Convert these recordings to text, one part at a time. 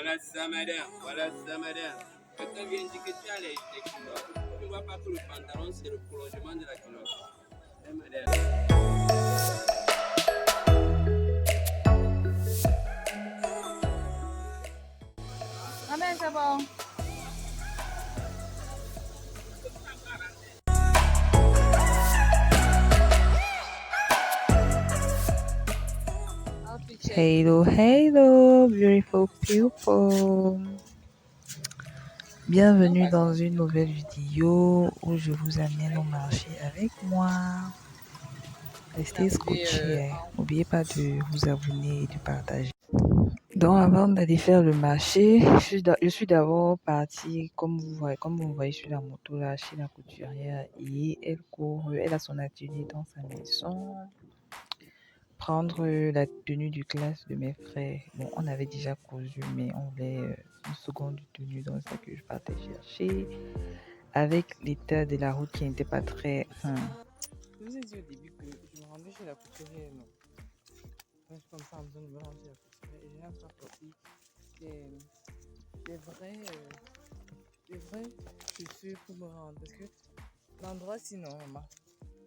Voilà ça, madame. Voilà ça, madame. Quand on vient dire que tu as les culottes, tu ne vois pas que le pantalon, c'est le prolongement de la culotte. Eh, madame. Maman, c'est bon. Hello, hello, beautiful people. Bienvenue dans une nouvelle vidéo où je vous amène au marché avec moi. Restez scotchés. N'oubliez pas de vous abonner et de partager. Donc, avant d'aller faire le marché, je suis d'abord partie, comme vous voyez sur la moto là, chez la couturière, et elle a son atelier dans sa maison. Prendre la tenue de classe de mes frères. Bon, on avait déjà cousu, mais on voulait une seconde tenue, donc c'est ça que je partais chercher. Avec l'état de la route qui n'était pas très... Je vous ai dit au début que je me rendais chez la couturière, non? Je suis comme ça en besoin de me rendre chez la couturière. Et j'ai un pas porté des vrais chaussures pour me rendre. Parce que l'endroit, sinon,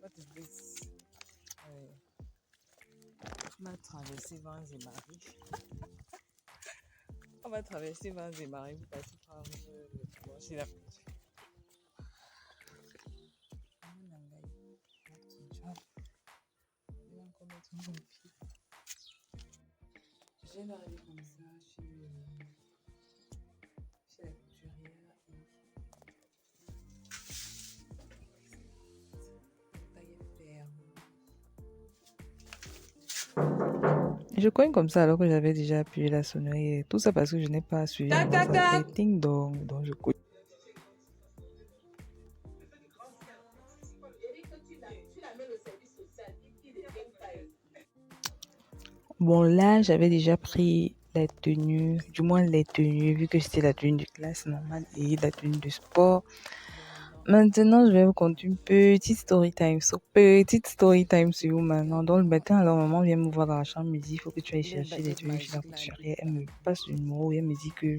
pas de blesse. On va traverser Vans et Marie. On va traverser Vans et Marie pour passer par chez la couture. Je viens d'arriver comme ça chez la couturière et je cogne comme ça alors que j'avais déjà appuyé la sonnerie et tout ça parce que je n'ai pas suivi. Ça fait ding dong, donc je cogne. Bon, là, j'avais déjà pris la tenue, du moins les tenues, vu que c'était la tenue de classe normale et la tenue de sport. Maintenant, je vais vous conter une petite story time. Sur vous maintenant. Dans le matin, alors maman vient me voir dans la chambre, me dit il faut que tu ailles chercher les tenues chez la couturière. Elle me passe le numéro et elle me dit que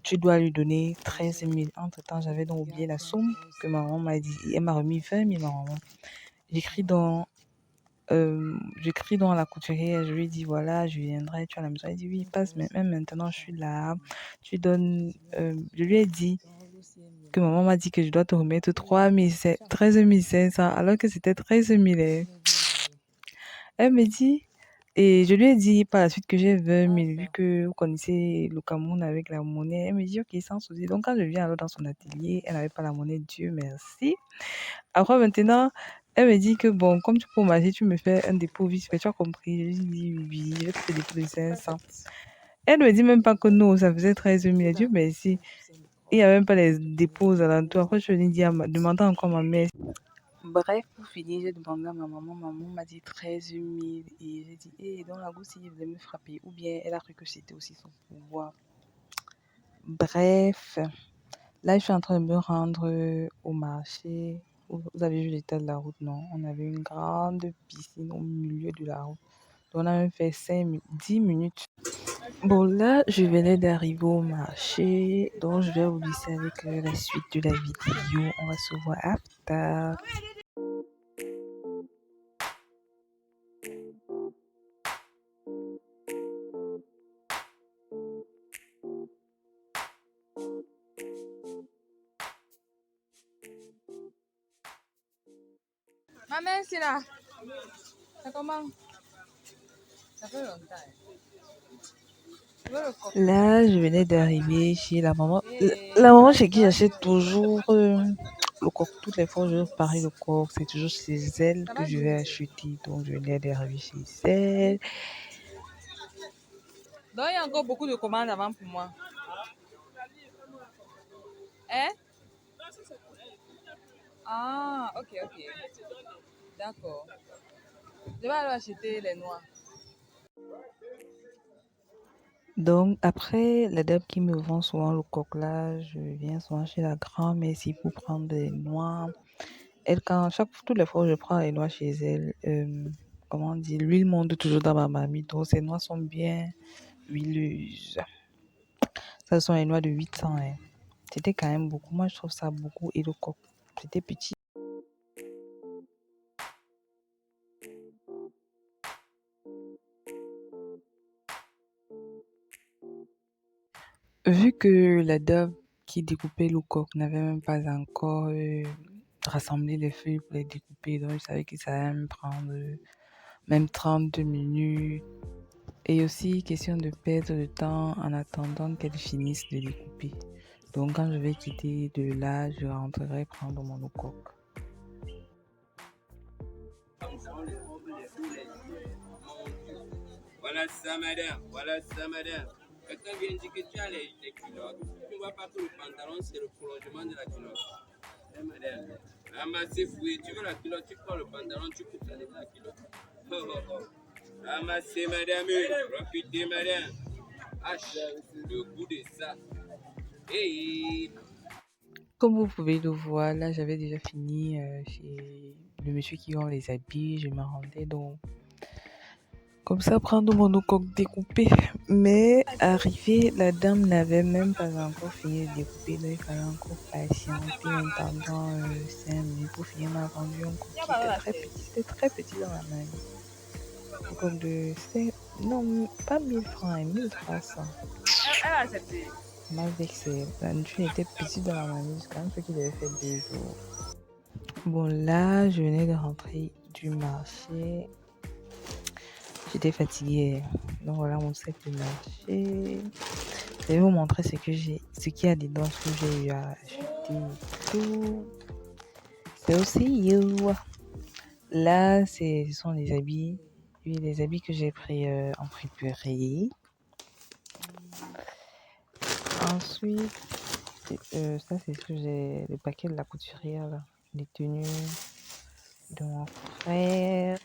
tu dois lui donner 13 000. Entre-temps, j'avais donc oublié la somme que ma maman m'a dit. Elle m'a remis 20 000, ma maman. J'écris dans la couturière, je lui dis voilà, je viendrai, tu as la maison. Elle dit oui, passe, mais même maintenant je suis là. Tu donnes, je lui ai dit que maman m'a dit que je dois te remettre 13 500, alors que c'était 13 000. Elle me dit, et je lui ai dit par la suite que j'ai 20 000, vu que vous connaissez le Cameroun avec la monnaie. Elle me dit ok, sans souci. Donc quand je viens alors dans son atelier, elle n'avait pas la monnaie, Dieu merci. Après maintenant, elle me dit que bon, comme tu peux marcher, tu me fais un dépôt vite fait, tu as compris. Je lui dis oui, je vais te faire un dépôt de 500. Elle ne me dit même pas que non, ça faisait 13 000, Dieu merci. Il n'y a même pas les dépôts aux alentours. Après, je lui ai dit, demandant encore ma mère. Bref, pour finir, j'ai demandé à ma maman. Maman m'a dit 13 000. Et j'ai dit, hé, dans la goutte, il voulait me frapper. Ou bien elle a cru que c'était aussi son pouvoir. Bref, là, je suis en train de me rendre au marché. Vous avez vu l'état de la route, non? On avait une grande piscine au milieu de la route. Donc, on a même fait 10 minutes. Bon, là, je venais d'arriver au marché. Donc, je vais vous laisser avec la suite de la vidéo. On va se voir after. Maman, c'est là. Ça comment? Ça fait longtemps. Là, je venais d'arriver chez la maman. La maman chez qui j'achète toujours le coq. Toutes les fois, je parie le coq. C'est toujours chez elle que je vais acheter. Donc, je venais d'arriver chez elle. Donc, il y a encore beaucoup de commandes avant pour moi. Hein? Ah, ok. D'accord. Je vais aller acheter les noix. Donc, après, la dame qui me vend souvent le coq là, je viens souvent chez la grand-mère ici pour prendre des noix. Elle, toutes les fois où je prends les noix chez elle, comment dire, l'huile monte toujours dans ma marmite. Donc, ces noix sont bien huileuses. Ça, ce sont les noix de 800. Hein. C'était quand même beaucoup. Moi, je trouve ça beaucoup. Et le coq, c'était petit. Vu que la dame qui découpait le coq n'avait même pas encore rassemblé les feuilles pour les découper, donc je savais que ça allait me prendre même 30 minutes. Et aussi, question de perdre le temps en attendant qu'elle finisse de découper. Donc, quand je vais quitter de là, je rentrerai prendre mon coq. Voilà ça, madame. Voilà ça, madame. Quand on vient dire que tu as les culottes, tu ne vois pas que le pantalon, c'est le prolongement de la culotte. Eh, madame. Ramassez fouillé. Tu veux la culotte, tu prends le pantalon, tu coupes ça dans la culotte. Oh, oh, oh. Ramassez, madame. Profitez, madame. Ah, le goût de ça. Hey. Comme vous pouvez le voir, là, j'avais déjà fini chez le monsieur qui vend les habits. Je me rendais donc comme ça prendre mon coq découpé. Mais arrivé, la dame n'avait même pas encore fini de découper. Donc, il fallait encore patienter en attendant 5 minutes pour finir. M'a vendu un coq qui était très petit. C'était très petit dans la main. Un coq de... C'était... Non, pas 1000 francs, 1300. Elle a accepté. Mal vexé. La nourriture était petite dans la manise, quand même, ce qu'il avait fait 2 jours. Bon, là, je venais de rentrer du marché. J'étais fatiguée. Donc, voilà mon sac de marché. Je vais vous montrer ce qu'il y a dedans, ce que j'ai eu à acheter. Tout. C'est aussi you. Là, ce sont les habits. Oui, les habits que j'ai pris en friperie. Ensuite, ça, c'est ce que j'ai, le paquet de la couturière, là. Les tenues de mon frère.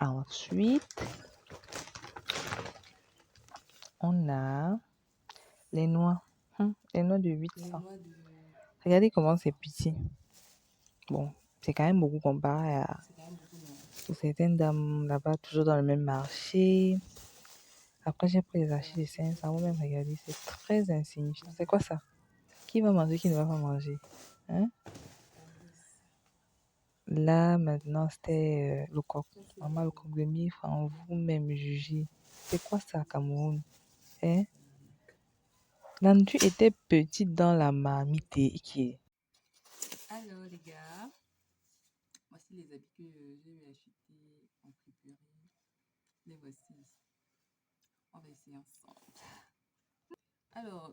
Ensuite, on a les noix. Les noix de 800. Regardez comment c'est petit. Bon, c'est quand même beaucoup comparé à certaines dames là-bas, toujours dans le même marché. Après, j'ai pris les achats de 500. Vous-même, regardez, c'est très insignifiant. C'est quoi ça? Qui va manger, qui ne va pas manger? Hein? Là, maintenant, c'était le coq. Maman, le coq de 1000 francs. Vous-même jugez. C'est quoi ça, Cameroun? Hein? La nourriture était petite dans la marmite qui est. Alors, les gars, voici les habits que j'ai eu acheter en friperie. Les voici. On va essayer ensemble. Alors,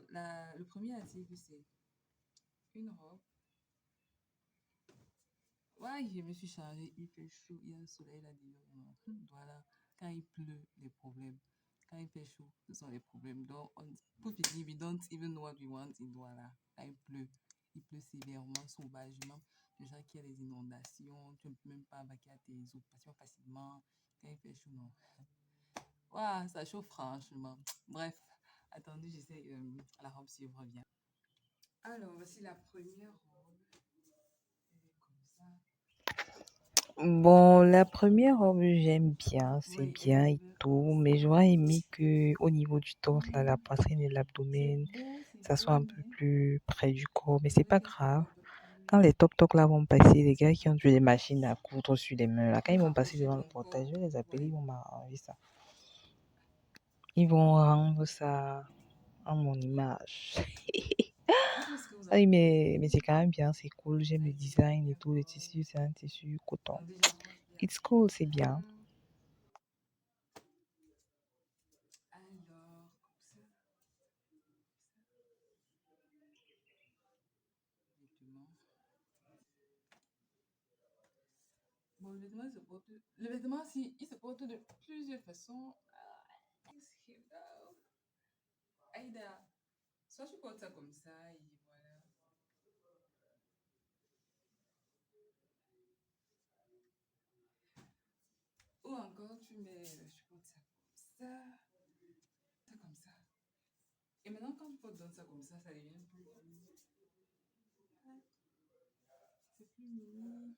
le premier article, c'est une robe. Ouais, je me suis chargée, il fait chaud, il y a un soleil là dehors. Voilà, quand il pleut, les problèmes. Quand il fait chaud, ce sont les problèmes. Donc, pour finir, we don't even know what we want in Douala. Quand il pleut sévèrement, sauvagement. Déjà qu'il y a des inondations, tu ne peux même pas vaquer à tes occupations facilement. Quand il fait chaud, non. Waouh, ça chauffe franchement. Bref, attendez, j'essaie la robe si je reviens. Alors, voici la première robe. Elle est comme ça. Bon, la première robe, j'aime bien, c'est Ouais, bien et tout, mais j'aurais aimé que au niveau du torse, là, la poitrine et l'abdomen, ça soit un peu plus près du corps, mais c'est pas grave. Quand les toc-toc là vont passer, les gars qui ont tué les machines à coudre sur les mains, là, quand ils vont passer devant le portail, je vais les appeler, ils vont m'arranger ça. Ils vont rendre ça en mon image. Ah oui, mais c'est quand même bien, c'est cool, j'aime le design et tout, le tissu, c'est un tissu coton. It's cool, c'est bien. Alors, comme ça. Vêtements. Bon, le vêtement, si, il se porte de plusieurs façons. Aïda, soit tu portes ça comme ça et voilà. Ou encore, tu portes ça comme ça, ça comme ça. Et maintenant, quand tu portes ça comme ça devient plus. C'est plus mini.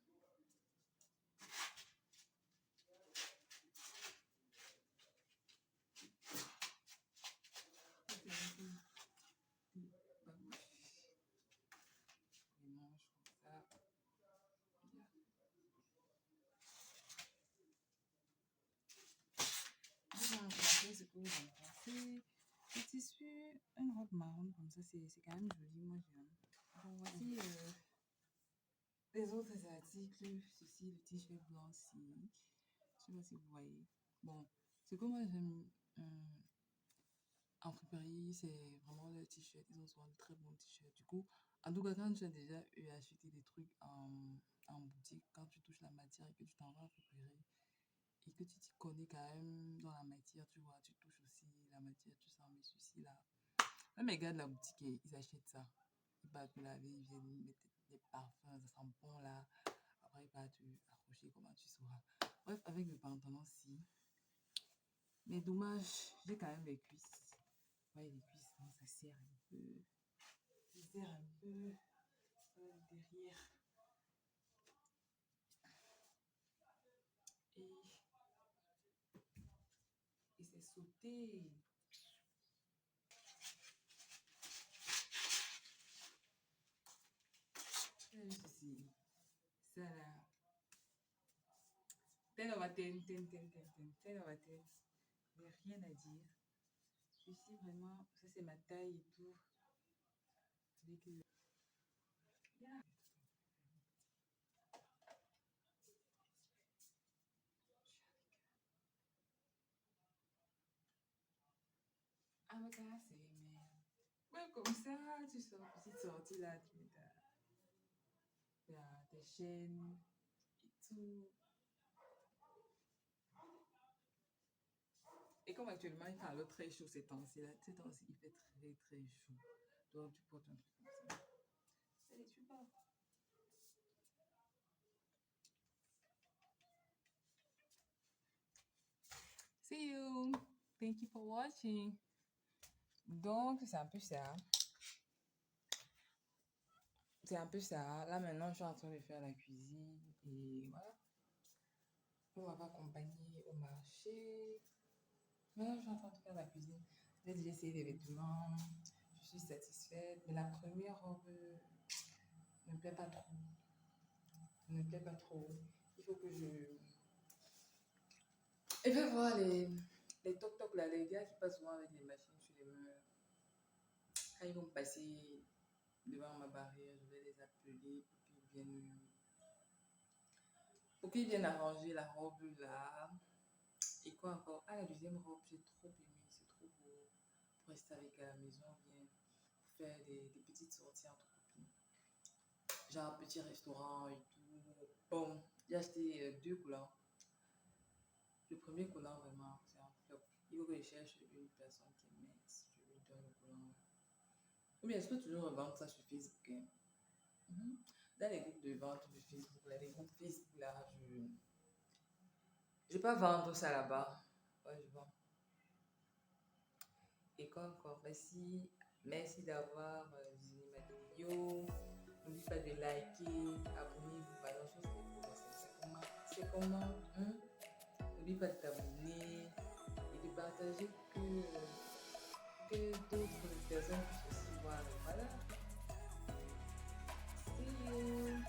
tout. Donc, c'est tissu, une robe marron comme ça, c'est quand même joli. Moi, j'aime. Bon, voici les autres articles. Ceci, le t-shirt blanc-ci. Je sais pas si vous voyez. Bon, ce que moi j'aime en friperie, c'est vraiment le t-shirt. Ils ont souvent de très bons t-shirts. Du coup, en tout cas, quand tu as déjà eu à acheter des trucs en boutique, quand tu touches la matière et que tu t'en vas en friperie et que tu t'y connais quand même dans la matière, tu vois, tu touches aussi la matière, tu sens, mais ceci là. Même les gars de la boutique, ils achètent ça. Ils partent te laver, ils viennent mettre des parfums, ça sent bon là. Après, ils partent te accrocher, comment tu sauras. Bref, avec le pantalon-ci. Mais dommage, j'ai quand même les cuisses. Ouais, les cuisses, non, ça serre un peu. Ça serre un peu derrière. Et c'est sauté. Ceci. Ça là. Tel on va tel. Tel on va tel. Il n'y a rien à dire. Ici, vraiment, ça c'est ma taille et tout. Avec le... Yeah. Ah, mais c'est mais... Ouais, comme ça, tu sors, petite sortie là, tu mets tes chaînes et tout. Et comme actuellement, il fait alors très chaud ces temps-ci, là, ces temps-ci, il fait très très chaud. Donc, tu portes un truc comme ça. Allez, tu pars. See you. Thank you for watching. Donc, c'est un peu ça. C'est un peu ça. Là, maintenant, je suis en train de faire la cuisine. Et voilà. On va m'accompagner au marché. Maintenant, je suis en train de faire la cuisine. J'ai déjà essayé les vêtements. Je suis satisfaite. Mais la première robe ne me plaît pas trop. Ne me plaît pas trop. Il faut que je... Et va voir les toc-toc là, les gars qui passent souvent avec les machines sur les murs. Quand ils vont passer devant ma barrière, je vais les appeler pour qu'ils viennent arranger la robe là. Et quoi encore? Ah, la deuxième robe, j'ai trop aimé, c'est trop beau. Pour rester avec à la maison, bien, pour faire des petites sorties entre copines. Genre un petit restaurant et tout. Bon, j'ai acheté 2 collants. Le premier collant, vraiment, c'est un flop. Il faut que je cherche une personne qui est mince. Je lui donne le collant. Ou bien, je peux toujours revendre ça sur Facebook. Hein. Dans les groupes de vente de Facebook, là, les groupes Facebook, là, je vais pas vendre ça là-bas. Ouais, je vends. Et quoi encore? Merci d'avoir visionné ma vidéo. N'oublie pas de liker, abonnez-vous. Par exemple, c'est comment hein? N'oublie pas de t'abonner et de partager que d'autres personnes puissent aussi voir. Voilà. See you.